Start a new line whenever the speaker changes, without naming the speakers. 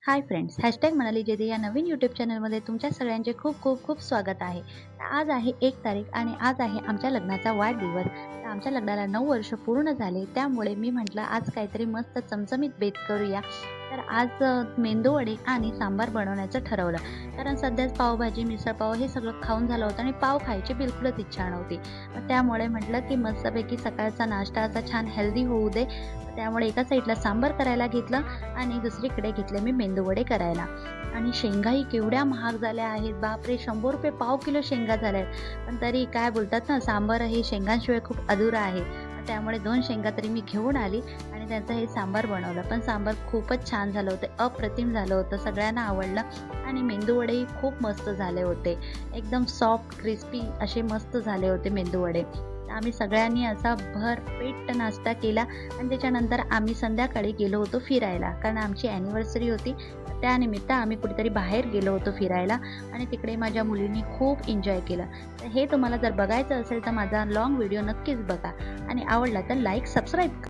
Hi friends, hashtag Manali जेदी या नवीन YouTube चॅनलमध्ये तुमच्या सगळ्यांचे खूप खूप खूप स्वागत आहे. तर आज आहे 1 तारीख आणि आज आहे आमच्या लग्नाचा वाढदिवस. तर आमच्या लग्नाला 9 वर्ष पूर्ण झाले. त्यामुळे मी म्हटलं आज काहीतरी मस्त चमचमीत बेत करूया. तर आज मेंदूवडे आणि सांबार बनवण्याचं ठरवलं. कारण सध्याच पावभाजी, मिसळपाव हे सगळं खाऊन झालं होतं आणि पाव खायची बिलकुलच इच्छा नव्हती. मग त्यामुळे म्हटलं की मस्तपैकी सकाळचा नाश्ता असा छान हेल्दी होऊ दे. त्यामुळे एका साईडला सांबार करायला घेतलं आणि दुसरीकडे घेतले मी मेंदूवडे करायला. आणि शेंगाही केवढ्या महाग झाल्या आहेत. बापरे! ₹100 पाव किलो शेंगा झाल्या आहेत. पण तरी काय बोलतात ना, सांबार हे शेंगांशिवाय खूप अधुरा आहे. त्यामुळे 2 शेंगा तरी मी घेऊन आली आणि त्यांचं हे सांबार बनवलं. पण सांबार खूपच छान झालं होतं. अप्रतिम झालं होतं. सगळ्यांना आवडलं आणि मेंदूवडेही खूप मस्त झाले होते. एकदम सॉफ्ट, क्रिस्पी असे मस्त झाले होते मेंदूवडे. तर आम्ही सगळ्यांनी असा भरपेट नाश्ता केला आणि त्याच्यानंतर आम्ही संध्याकाळी गेलो होतो फिरायला. कारण आमची अॅनिव्हर्सरी होती. त्यानिमित्त आम्ही कुठेतरी बाहेर गेलो होतो फिरायला आणि तिकडे माझ्या मुलींनी खूप एन्जॉय केलं. तर हे तुम्हाला जर बघायचं असेल तर माझा लाँग व्हिडिओ नक्कीच बघा आणि आवडला तर लाईक, सबस्क्राईब